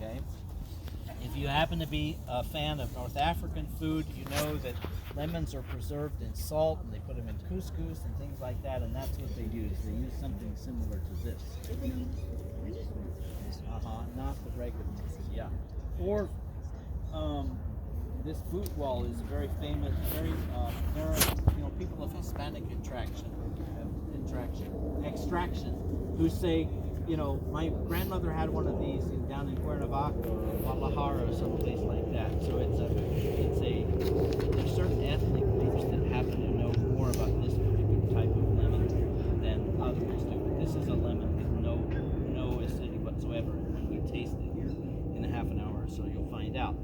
Okay. If you happen to be a fan of North African food, you know that lemons are preserved in salt and they put them in couscous and things like that, and that's what they use. They use something similar to this. Not the regular ones. Yeah. Or this boot wall is very famous. There are people of Hispanic extraction who say, my grandmother had one of these down in Cuernavaca or Guadalajara or someplace like that. So there's certain ethnic groups that happen to know more about this particular type of lemon than others do. This is a lemon with no acidity whatsoever. When we taste it here in a half an hour or so, you'll find out.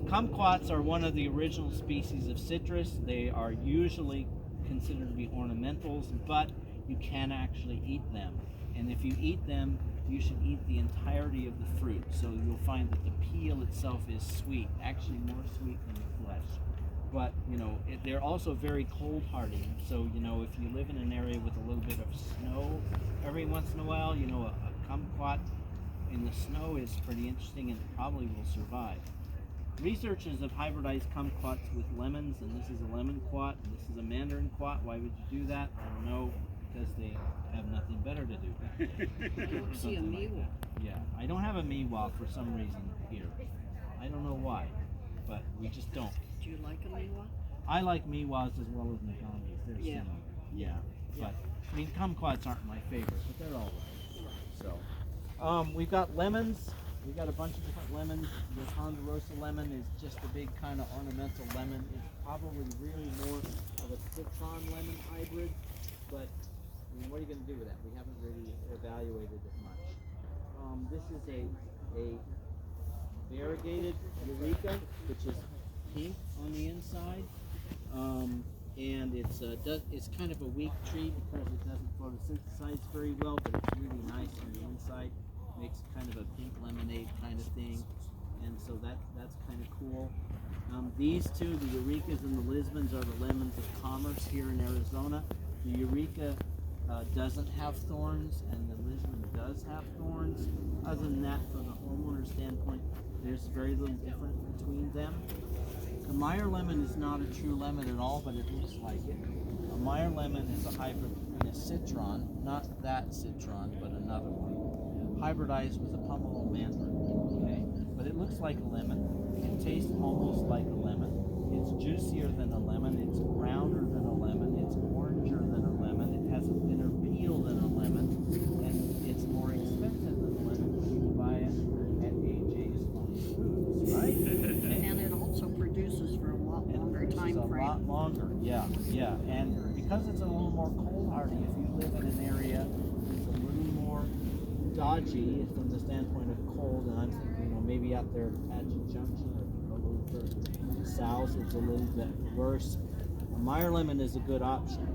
Kumquats are one of the original species of citrus. They are usually considered to be ornamentals, but you can actually eat them. And if you eat them, you should eat the entirety of the fruit. So you'll find that the peel itself is sweet, actually more sweet than the flesh. But, they're also very cold hardy. So, if you live in an area with a little bit of snow, every once in a while, a kumquat in the snow is pretty interesting and probably will survive. Researchers have hybridized kumquats with lemons, and this is a lemon quat, and this is a mandarin quat. Why would you do that? I don't know, because they have nothing better to do. I don't see a miwa. Yeah, I don't have a miwa for some reason here. I don't know why, but we just don't. Do you like a miwa? I like miwas as well as nagamis. They're similar. Yeah, but kumquats aren't my favorite, but they're all right. So, we've got lemons. We've got a bunch of different lemons. The Ponderosa lemon is just a big kind of ornamental lemon. It's probably really more of a citron lemon hybrid, but what are you going to do with that? We haven't really evaluated it much. This is a variegated Eureka, which is pink on the inside, and it's kind of a weak tree because it doesn't photosynthesize very well, but it's really nice on the inside. Makes kind of a pink lemonade kind of thing, and so that's kind of cool. These two, the Eurekas and the Lisbons, are the lemons of commerce here in Arizona. The Eureka doesn't have thorns, and the Lisbon does have thorns. Other than that, from the homeowner standpoint, there's very little difference between them. The Meyer lemon is not a true lemon at all, but it looks like it. A Meyer lemon is a hybrid between a citron, not that citron, but another one, hybridized with a pomelo mandarin. Okay, but it looks like a lemon. It tastes almost like a lemon. It's juicier than a lemon. It's rounder than a lemon. It's oranger than a lemon. It has a thinner peel than a lemon, and it's more expensive than a lemon when you buy it at AJ's Farm Foods, right? Okay. And it also produces for a lot longer time frame. A lot longer, yeah. And because it's a little more cold hardy, if you live in an area that's a little more dodgy from the standpoint of cold, and I'm thinking, maybe out there at Patchen Junction or a little further south, it's a little bit worse. A Meyer lemon is a good option.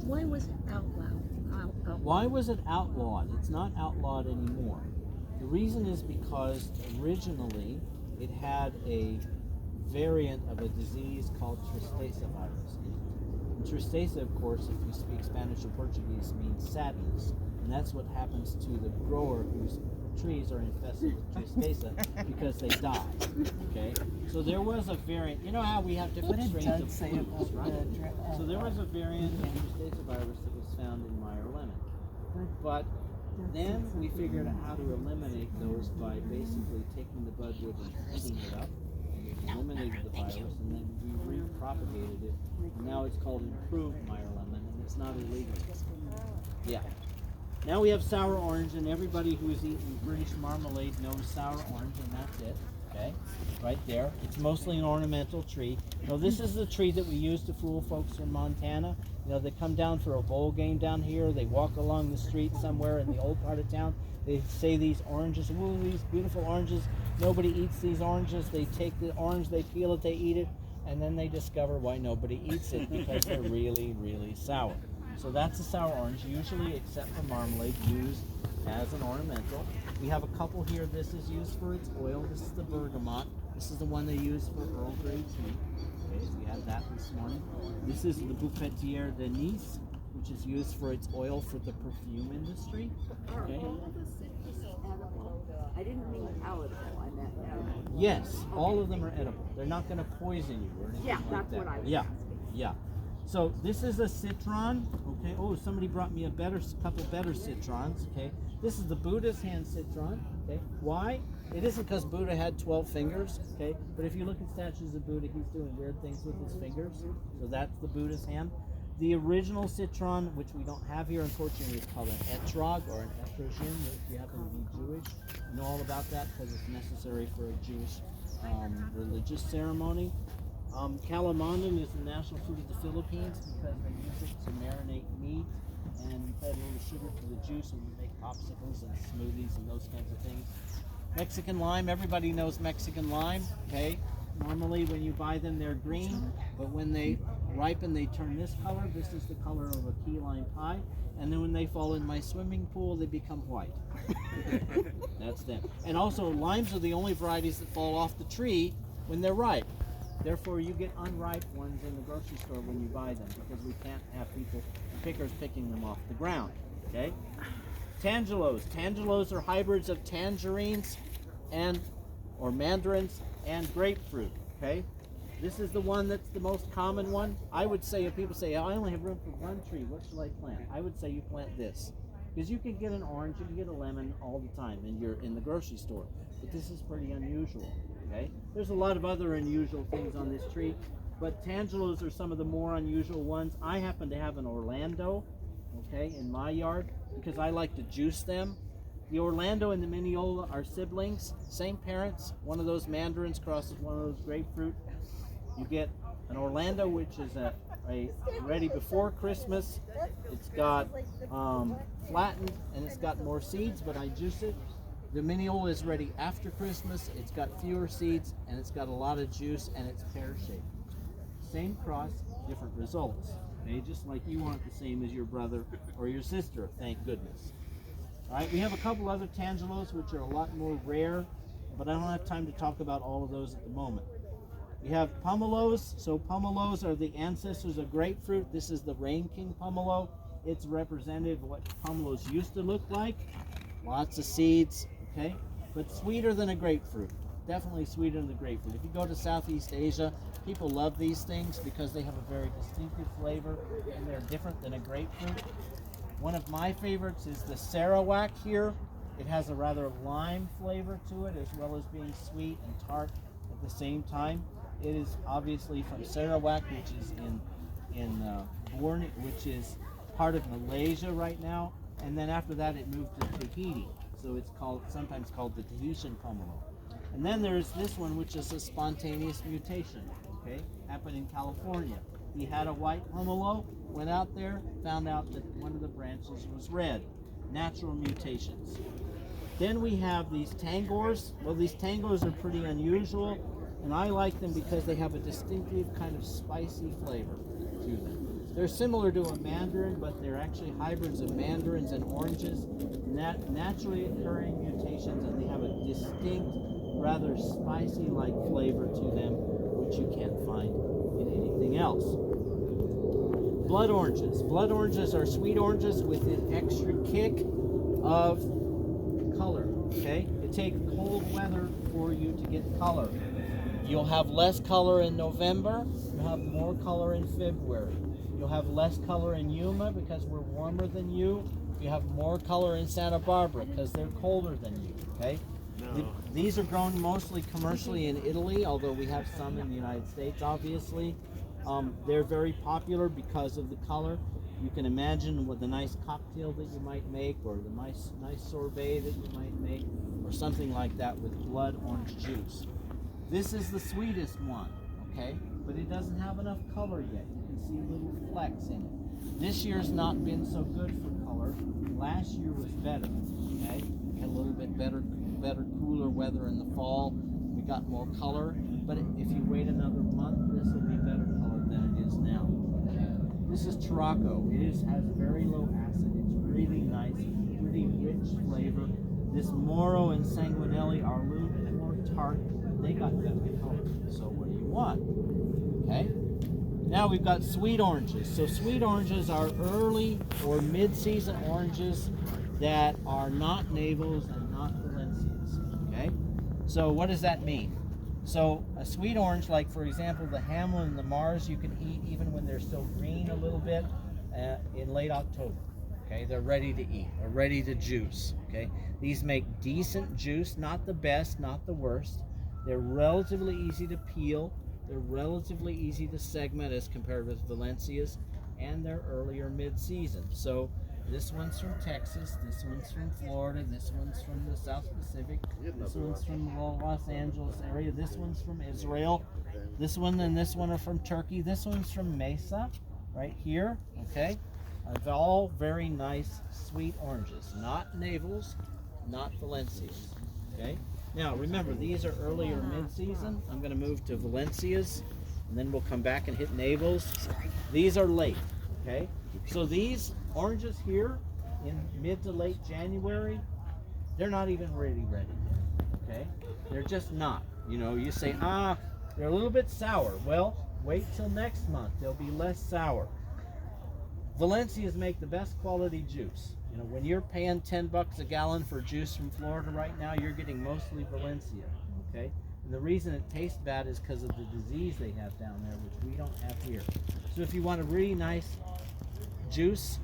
Why was it outlawed? Why was it outlawed? It's not outlawed anymore. The reason is because originally it had a variant of a disease called Tristeza virus in it. And Tristeza, of course, if you speak Spanish or Portuguese, means sadness. And that's what happens to the grower whose trees are infested with Tristeza because they die. Okay? So there was a variant. You know how we have different strains of flutes, right? So there was a variant of Tristeza virus that was found in Meyer lemon. But then we figured out how to eliminate those by basically taking the budwood and heating it up. And we eliminated the virus, and then we repropagated it. And now it's called improved Meyer lemon, and it's not illegal. Yeah. Now we have sour orange, and everybody who's eaten British marmalade knows sour orange, and that's it. Okay, right there. It's mostly an ornamental tree. This is the tree that we use to fool folks from Montana. They come down for a bowl game down here. They walk along the street somewhere in the old part of town. They say these oranges, ooh, these beautiful oranges. Nobody eats these oranges. They take the orange, they peel it, they eat it, and then they discover why nobody eats it, because they're really, really sour. So that's a sour orange, usually, except for marmalade, used as an ornamental. We have a couple here. This is used for its oil. This is the bergamot. This is the one they use for Earl Grey tea. Okay, so we had that this morning. This is the Bouquetière de Nice, which is used for its oil for the perfume industry. Are Okay. all of the citrus edible? I didn't mean palatable. I Yes, all of them are edible. They're not going to poison you or anything Yeah, like that's that. what I was Yeah, asking. yeah. So this is a citron. Okay. Oh, somebody brought me a couple better citrons. Okay. This is the Buddha's hand citron. Okay. Why? It isn't because Buddha had 12 fingers. Okay. But if you look at statues of Buddha, he's doing weird things with his fingers. So that's the Buddha's hand. The original citron, which we don't have here, unfortunately, is called an etrog or an etrogyn. If you happen to be Jewish, you know all about that because it's necessary for a Jewish religious ceremony. Calamondon is the national food of the Philippines because they use it to marinate meat and add a little sugar to the juice and you make popsicles and smoothies and those kinds of things. Mexican lime, everybody knows Mexican lime, okay? Normally when you buy them they're green, but when they ripen they turn this color. This is the color of a key lime pie. And then when they fall in my swimming pool they become white. That's them. And also limes are the only varieties that fall off the tree when they're ripe. Therefore, you get unripe ones in the grocery store when you buy them because we can't have pickers picking them off the ground. Okay? Tangelos. Tangelos are hybrids of tangerines or mandarins and grapefruit. Okay? This is the one that's the most common one. I would say if people say, I only have room for one tree, what should I plant? I would say you plant this. Because you can get an orange, you can get a lemon all the time and you're in the grocery store. But this is pretty unusual. Okay? There's a lot of other unusual things on this tree, but tangelos are some of the more unusual ones. I happen to have an Orlando, okay, in my yard because I like to juice them. The Orlando and the Mineola are siblings, same parents. One of those mandarins crosses one of those grapefruit. You get an Orlando, which is a ready before Christmas. It's got flattened and it's got more seeds, but I juice it. The Mineola is ready after Christmas. It's got fewer seeds and it's got a lot of juice and it's pear-shaped. Same cross, different results. Okay, just like you aren't the same as your brother or your sister, thank goodness. All right, we have a couple other tangelos which are a lot more rare, but I don't have time to talk about all of those at the moment. We have pomelos. So pomelos are the ancestors of grapefruit. This is the Rain King pomelo. It's representative of what pomelos used to look like. Lots of seeds, okay? But sweeter than a grapefruit. Definitely sweeter than the grapefruit. If you go to Southeast Asia, people love these things because they have a very distinctive flavor and they're different than a grapefruit. One of my favorites is the Sarawak here. It has a rather lime flavor to it as well as being sweet and tart at the same time. It is obviously from Sarawak, which is in Borneo, which is part of Malaysia right now. And then after that it moved to Tahiti. So it's sometimes called the Tahitian pomelo. And then there's this one, which is a spontaneous mutation, okay? Happened in California. He had a white pomelo, went out there, found out that one of the branches was red. Natural mutations. Then we have these tangors. Well, these tangors are pretty unusual, and I like them because they have a distinctive kind of spicy flavor to them. They're similar to a mandarin, but they're actually hybrids of mandarins and oranges. Naturally occurring mutations, and they have a distinct, rather spicy-like flavor to them, which you can't find in anything else. Blood oranges. Blood oranges are sweet oranges with an extra kick of color, okay? It takes cold weather for you to get color. You'll have less color in November, you'll have more color in February. You'll have less color in Yuma because we're warmer than you. You have more color in Santa Barbara because they're colder than you, okay? No. These are grown mostly commercially in Italy, although we have some in the United States, obviously. They're very popular because of the color. You can imagine what the nice cocktail that you might make, or the nice sorbet that you might make, or something like that with blood orange juice. This is the sweetest one, okay? But it doesn't have enough color yet. You can see little flecks in it. This year's not been so good for color. Last year was better, okay? We had a little bit better, cooler weather in the fall. We got more color, but if you wait another month, this will be better color than it is now. Okay? This is Turaco. It has very low acid. It's really nice, pretty rich flavor. This Moro and Sanguinelli are a little bit more tart. They got better color. So what do you want? Okay. Now we've got sweet oranges. So sweet oranges are early or mid-season oranges that are not navels and not Valencias. Okay. So what does that mean? So a sweet orange, like for example the Hamlin and the Mars, you can eat even when they're still green a little bit in late October. Okay, they're ready to eat, they're ready to juice. Okay, these make decent juice, not the best, not the worst. They're relatively easy to peel. They're relatively easy to segment as compared with Valencias, and they're earlier mid-season. So this one's from Texas, this one's from Florida, this one's from the South Pacific, this one's from the Los Angeles area, this one's from Israel, this one and this one are from Turkey, this one's from Mesa, right here, okay? They're all very nice, sweet oranges, not navels, not Valencias, okay? Now remember, these are earlier mid-season. I'm going to move to Valencias, and then we'll come back and hit navels. These are late, okay? So these oranges here in mid to late January, they're not even ready, okay? They're just not. You know, you say, they're a little bit sour. Well, wait till next month. They'll be less sour. Valencias make the best quality juice. You know, when you're paying $10 a gallon for juice from Florida right now, you're getting mostly Valencia, okay? And the reason it tastes bad is because of the disease they have down there, which we don't have here. So if you want a really nice juice,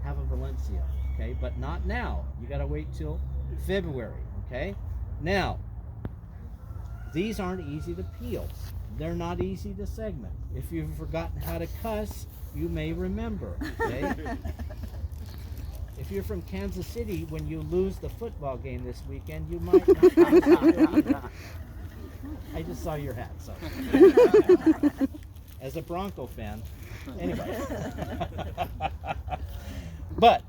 have a Valencia, okay? But not now. You got to wait till February, okay? Now, these aren't easy to peel. They're not easy to segment. If you've forgotten how to cuss, you may remember, okay? If you're from Kansas City, when you lose the football game this weekend, you might not. I just saw your hat, so. As a Bronco fan, anyway. But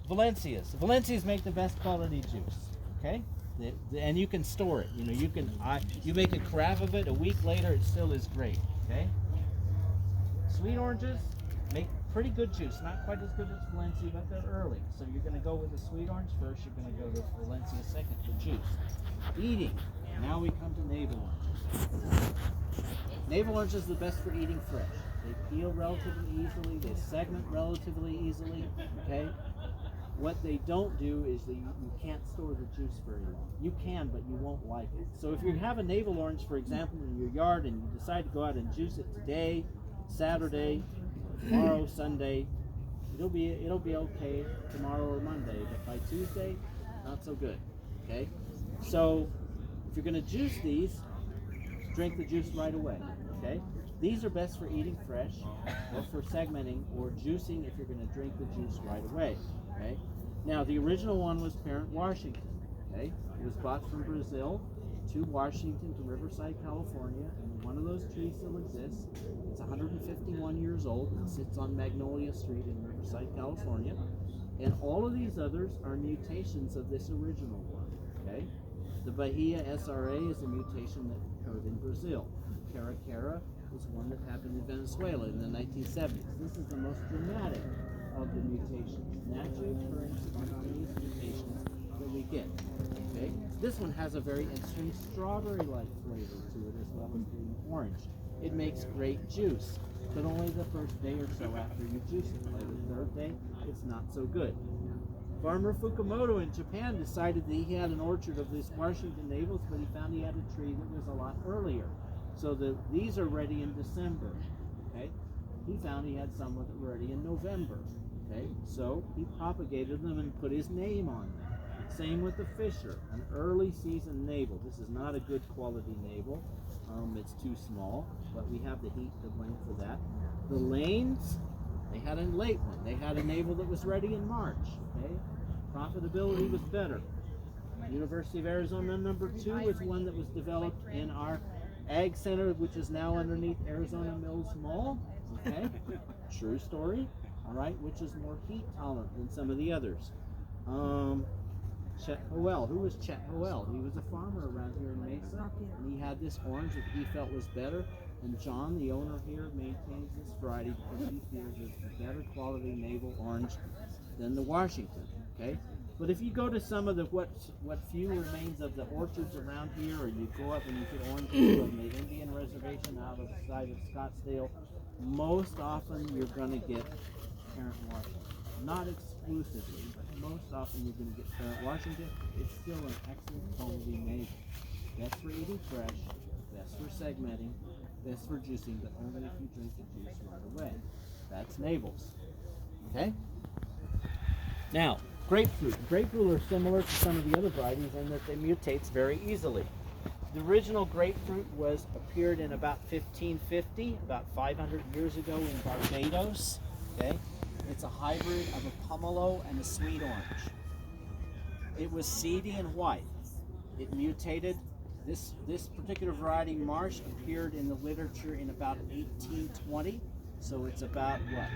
Valencias make the best quality juice, okay? And you can store it. You know, you make a carafe of it. A week later, it still is great, okay? Sweet oranges make pretty good juice. Not quite as good as Valencia, but they're early. So you're going to go with the sweet orange first. You're going to go to Valencia second for juice. Eating. Now we come to navel oranges. Navel orange is the best for eating fresh. They peel relatively easily. They segment relatively easily. Okay. What they don't do is you can't store the juice very long. You can, but you won't like it. So if you have a navel orange, for example, in your yard, and you decide to go out and juice it today, Saturday, tomorrow, Sunday, it'll be okay tomorrow or Monday, but by Tuesday, not so good. Okay. So if you're going to juice these, drink the juice right away. Okay. These are best for eating fresh, or for segmenting, or juicing if you're going to drink the juice right away. Okay. Now the original one was Parent Washington. Okay. It was bought from Brazil to Washington to Riverside, California, and one of those trees still exists. It's 151 years old. It sits on Magnolia Street in Riverside, California. And all of these others are mutations of this original one. Okay. The Bahia SRA is a mutation that occurred in Brazil. Caracara was one that happened in Venezuela in the 1970s. This is the most dramatic of the mutations, naturally occurring spontaneous mutations that we get. Okay, this one has a very interesting strawberry-like flavor to it as well as being orange. It makes great juice, but only the first day or so after you juice it. By the third day, it's not so good. Farmer Fukumoto in Japan decided that he had an orchard of these Washington navels, but he found he had a tree that was a lot earlier. So these are ready in December. Okay, he found he had some that were ready in November. Okay, so he propagated them and put his name on them. Same with the Fisher, an early season navel. This is not a good quality navel. It's too small, but we have the heat to blame for that. The Lanes, they had a late one. They had a navel that was ready in March. Okay, profitability was better. University of Arizona number 2 was one that was developed in our Ag Center, which is now underneath Arizona Mills Mall. Okay, true story. All right, which is more heat tolerant than some of the others. Chet Howell. Who was Chet Howell? He was a farmer around here in Mesa, and he had this orange that he felt was better. And John, the owner here, maintains this variety because he feels it's a better quality navel orange than the Washington. Okay, but if you go to some of the what few remains of the orchards around here, or you go up and you get oranges from the Indian Reservation out of the side of Scottsdale, most often you're going to get Parent Washington. Not exclusively, but most often you're going to get Parent Washington. It's still an excellent quality navel. Best for eating fresh, best for segmenting, best for juicing, but only if you drink the juice right away. That's Nabel's. Okay? Now, grapefruit. Grapefruit are similar to some of the other varieties in that they mutates very easily. The original grapefruit appeared in about 1550, about 500 years ago in Barbados. Okay? It's a hybrid of a pomelo and a sweet orange. It was seedy and white. It mutated. This particular variety, Marsh, appeared in the literature in about 1820. So it's about, what,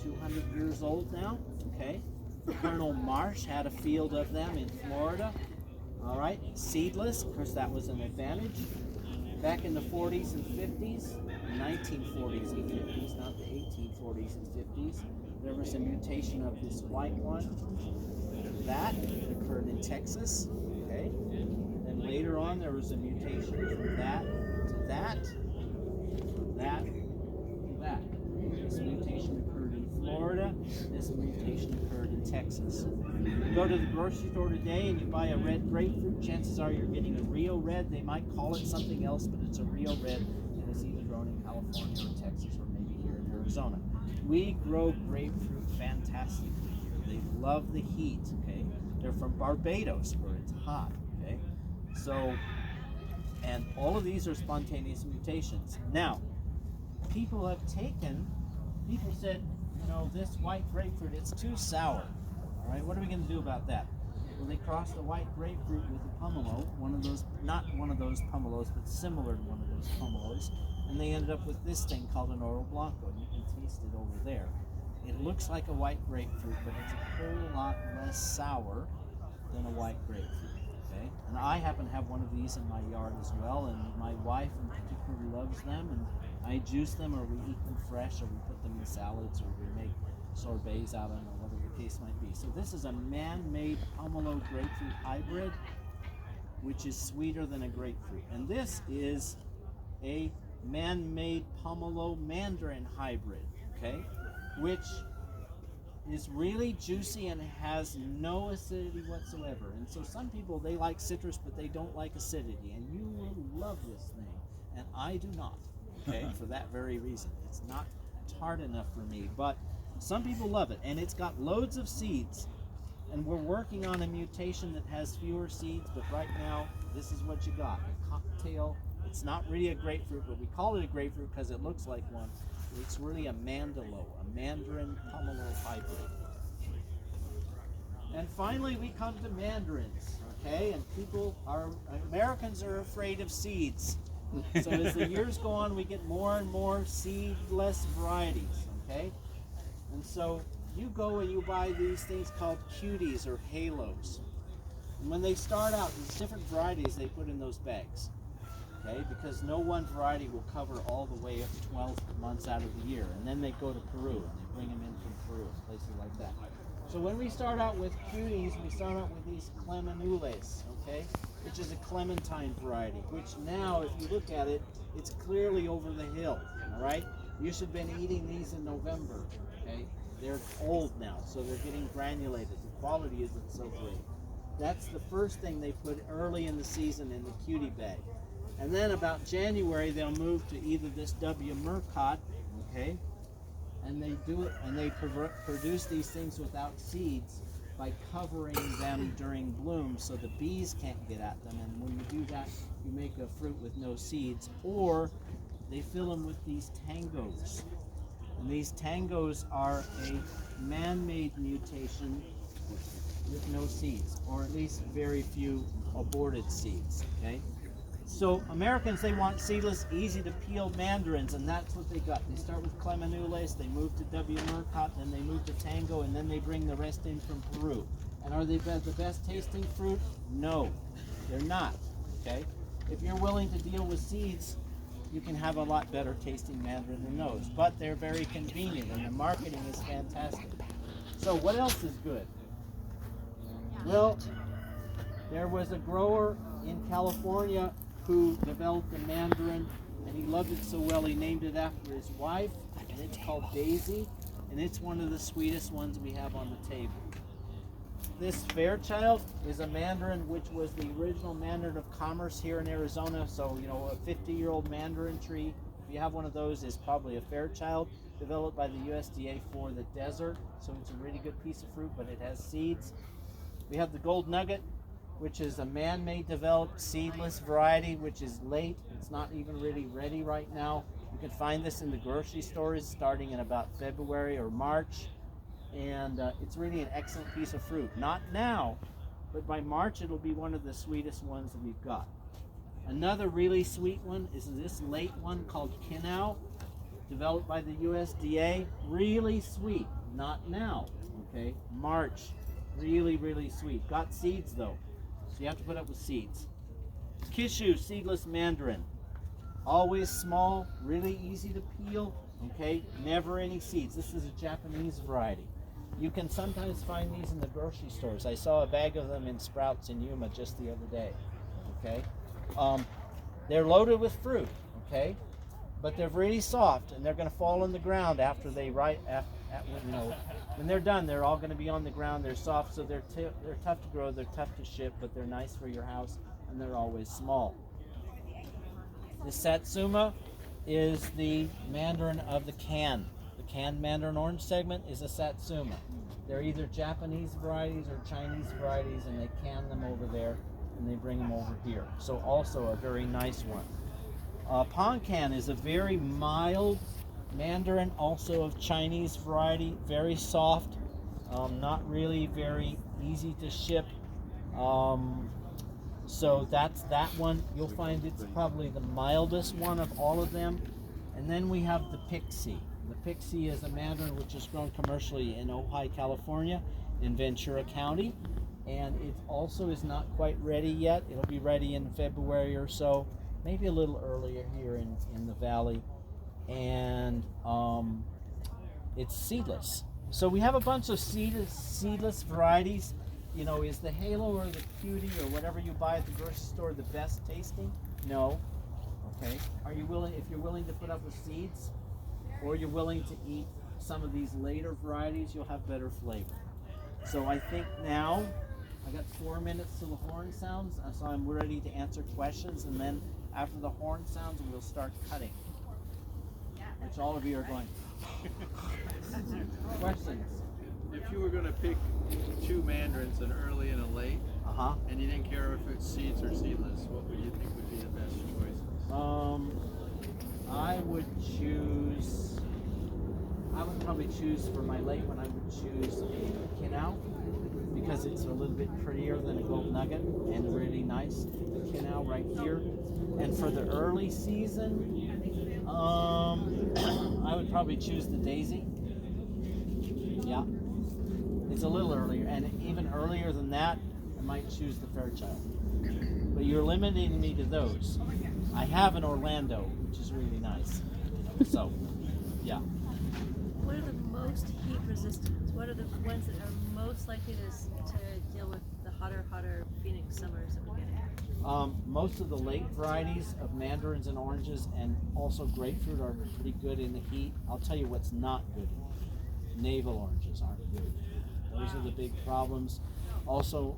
200 years old now? Okay. Colonel Marsh had a field of them in Florida. All right. Seedless. Of course, that was an advantage. Back in the 40s and 50s, 1940s and 50s, not the 1840s and 50s, there was a mutation of this white one. That occurred in Texas. Okay. And later on, there was a mutation from that to that, from that to that. This mutation occurred in Florida. This mutation occurred in Texas. You go to the grocery store today and you buy a red grapefruit, chances are you're getting a Rio Red. They might call it something else, but it's a Rio Red, and it's either grown in California or Texas or maybe here in Arizona. We grow grapefruit fantastically here. They love the heat, okay? They're from Barbados, where it's hot, okay? So, and all of these are spontaneous mutations. Now, people said, you know, this white grapefruit, it's too sour. All right, what are we going to do about that? Well, they crossed the white grapefruit with a pomelo, not one of those pomelos, but similar to one of those pomelos, and they ended up with this thing called an Oro Blanco, and you can taste it over there. It looks like a white grapefruit, but it's a whole lot less sour than a white grapefruit. Okay? And I happen to have one of these in my yard as well, and my wife in particular loves them, and I juice them, or we eat them fresh, or we put them in salads, or we make sorbets out of them, or whatever the case might be. So this is a man-made pomelo grapefruit hybrid, which is sweeter than a grapefruit. And this is a man-made pomelo mandarin hybrid, okay, which is really juicy and has no acidity whatsoever. And so some people, they like citrus, but they don't like acidity, and you will love this thing, and I do not, okay, for that very reason. It's not tart enough for me, but some people love it, and it's got loads of seeds, and we're working on a mutation that has fewer seeds, but right now, this is what you got, a cocktail. It's not really a grapefruit, but we call it a grapefruit because it looks like one. It's really a mandalo, a mandarin pomelo hybrid. And finally, we come to mandarins, okay? And Americans are afraid of seeds. So as the years go on, we get more and more seedless varieties, okay? And so you go and you buy these things called cuties or halos. And when they start out, there's different varieties they put in those bags. Okay, because no one variety will cover all the way up 12 months out of the year. And then they go to Peru, and they bring them in from Peru, places like that. So when we start out with cuties, we start out with these clemanules, okay, which is a clementine variety, which now, if you look at it, it's clearly over the hill, all right? You should have been eating these in November, okay? They're old now, so they're getting granulated. The quality isn't so great. That's the first thing they put early in the season in the cutie bag. And then about January, they'll move to either this W. Murcott, okay, and they do it, and they produce these things without seeds by covering them during bloom so the bees can't get at them. And when you do that, you make a fruit with no seeds, or they fill them with these tangos. And these tangos are a man-made mutation with no seeds, or at least very few aborted seeds, okay? So Americans, they want seedless, easy to peel mandarins, and that's what they got. They start with clemanules, they move to W. Murcott, then they move to Tango, and then they bring the rest in from Peru. And are they the best tasting fruit? No, they're not, okay? If you're willing to deal with seeds, you can have a lot better tasting mandarin than those. But they're very convenient, and the marketing is fantastic. So what else is good? Well, there was a grower in California who developed a mandarin, and he loved it so well he named it after his wife, and it's called Daisy, and it's one of the sweetest ones we have on the table. this Fairchild is a mandarin which was the original mandarin of commerce here in Arizona. So, you know, a 50-year-old mandarin tree, if you have one of those, is probably a Fairchild, developed by the USDA for the desert. So it's a really good piece of fruit, but it has seeds. We have the Gold Nugget, which is a man-made developed seedless variety, which is late. It's not even really ready right now. You can find this in the grocery stores starting in about February or March. And it's really an excellent piece of fruit. Not now, but by March it'll be one of the sweetest ones that we've got. Another really sweet one is this late one called Kinau, developed by the USDA. Really sweet. Not now, okay? March, really, really sweet. Got seeds though, so you have to put up with seeds. Kishu seedless mandarin. Always small, really easy to peel, okay? Never any seeds. This is a Japanese variety. You can sometimes find these in the grocery stores. I saw a bag of them in Sprouts in Yuma just the other day, okay? They're loaded with fruit, okay? But they're really soft, and they're going to fall on the ground after they when they're done, they're all going to be on the ground. They're soft, so they're tough to grow, they're tough to ship, but they're nice for your house, and they're always small. The Satsuma is the mandarin of the can. The canned mandarin orange segment is a Satsuma. They're either Japanese varieties or Chinese varieties, and they can them over there, and they bring them over here. So also a very nice one. Ponkan is a very mild mandarin, also of Chinese variety, very soft, not really very easy to ship. So that's that one. You'll find it's probably the mildest one of all of them. And then we have the Pixie. The Pixie is a mandarin which is grown commercially in Ojai, California, in Ventura County. And it also is not quite ready yet. It'll be ready in February or so, maybe a little earlier here in the valley. And it's seedless. So we have a bunch of seedless varieties. You know, is the Halo or the Cutie or whatever you buy at the grocery store the best tasting? No. Okay. Are you willing, if you're willing to put up with seeds, or you're willing to eat some of these later varieties, you'll have better flavor. So I think now I got 4 minutes till the horn sounds, so I'm ready to answer questions, and then after the horn sounds, we'll start cutting, which all of you are going. Questions? If you were going to pick two mandarins, an early and a late, and you didn't care if it's seeds or seedless, what would you think would be the best choices? I would probably choose for my late one, I would choose a Kinau, because it's a little bit prettier than a Gold Nugget and really nice. The Kinau right here. And for the early season, I would probably choose the Daisy. Yeah. It's a little earlier, and even earlier than that, I might choose the Fairchild. But you're limiting me to those. I have an Orlando, which is really nice. So, yeah. What are the most heat resistant? What are the ones that are most likely to deal with the hotter Phoenix summers that we're getting? Most of the late varieties of mandarins and oranges and also grapefruit are pretty good in the heat. I'll tell you what's not good. Navel oranges aren't good. Those are the big problems. Also,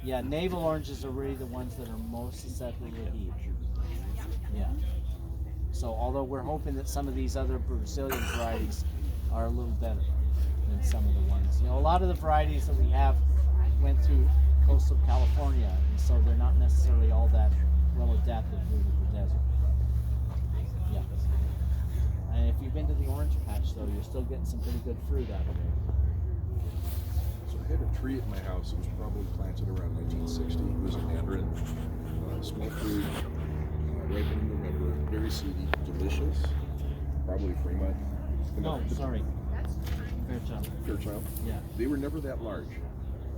navel oranges are really the ones that are most susceptible to heat. Yeah. So although we're hoping that some of these other Brazilian varieties are a little better than some of the ones. You know, a lot of the varieties that we have went through coastal California, and so they're not necessarily all that well adapted to the desert. Yeah. And if you've been to the orange patch, though, you're still getting some pretty good fruit out of it. So I had a tree at my house. It was probably planted around 1960. It was a mandarin, small fruit, ripened in November, very seedy, delicious. Probably Fremont. No, sorry. Fairchild. Fairchild. Yeah. They were never that large,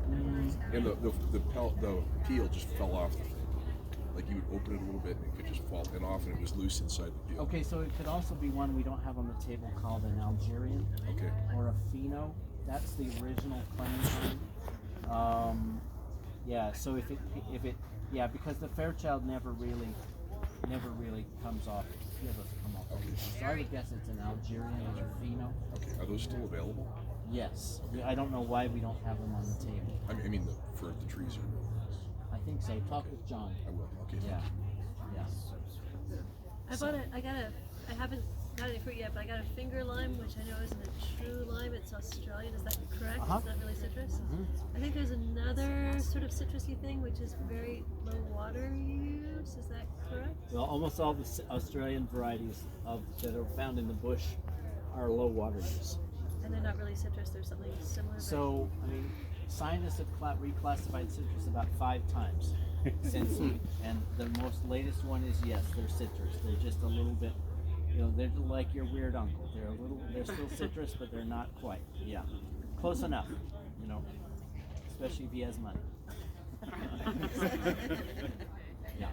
and the peel just fell off. Like you would open it a little bit, and it could just fall off, and it was loose inside the peel. Okay, so it could also be one we don't have on the table called an Algerian. Okay. Or a Fino. That's the original Clementine. So if it because the Fairchild never really comes off. It doesn't come off. So I would guess it's an Algerian or a Fino. Okay. Are those still available? Yes. I don't know why we don't have them on the table. I mean for the trees are. I think so. Talk with John. I will. Okay. Yeah. Yeah. I haven't got any fruit yet, but I got a finger lime, which I know isn't a true lime. It's Australian. Is that correct? Uh-huh. It's not really citrus. Mhm. I think there's another sort of citrusy thing, which is very low water use. Is that correct? Well, almost all the Australian varieties that are found in the bush are low water use. And they're not really citrus. There's something similar. but- So, I mean, scientists have reclassified citrus about 5 times since, and the most latest one is yes, they're citrus. They're just a little bit, they're like your weird uncle. They're still citrus, but they're not quite. Yeah, close enough. Especially if he has money. Yeah.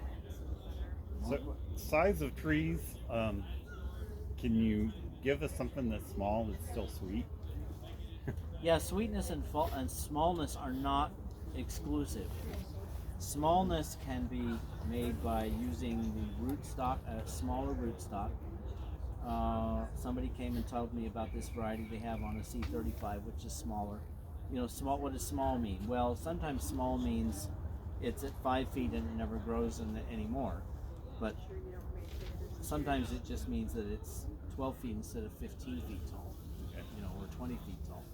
So, size of trees, can you give us something that's small that's still sweet? Yeah, sweetness and smallness are not exclusive. Smallness can be made by using the rootstock, a smaller rootstock. Somebody came and told me about this variety they have on a C35, which is smaller. Small. What does small mean? Well, sometimes small means it's at 5 feet and it never grows anymore. But sometimes it just means that it's 12 feet instead of 15 feet tall, or 20 feet tall.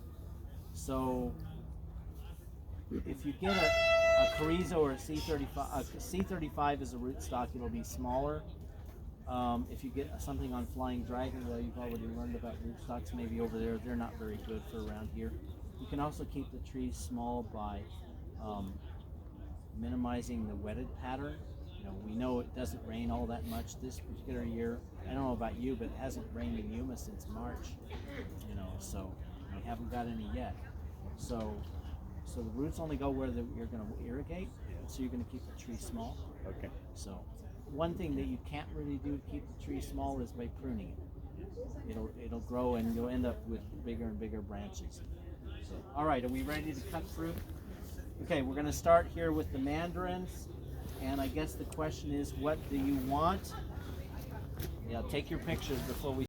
So if you get a carrizo or a C35 is a rootstock, it'll be smaller. If you get something on Flying Dragon, well, you've already learned about rootstocks maybe over there. They're not very good for around here. You can also keep the trees small by minimizing the wetted pattern. We know it doesn't rain all that much this particular year. I don't know about you, but it hasn't rained in Yuma since March. So we haven't got any yet. So the roots only go where you're going to irrigate. So you're going to keep the tree small. Okay. So one thing that you can't really do to keep the tree small is by pruning it. It'll grow and you'll end up with bigger and bigger branches. So, all right, are we ready to cut fruit? Okay, we're going to start here with the mandarins. And I guess the question is, what do you want? Yeah, take your pictures before we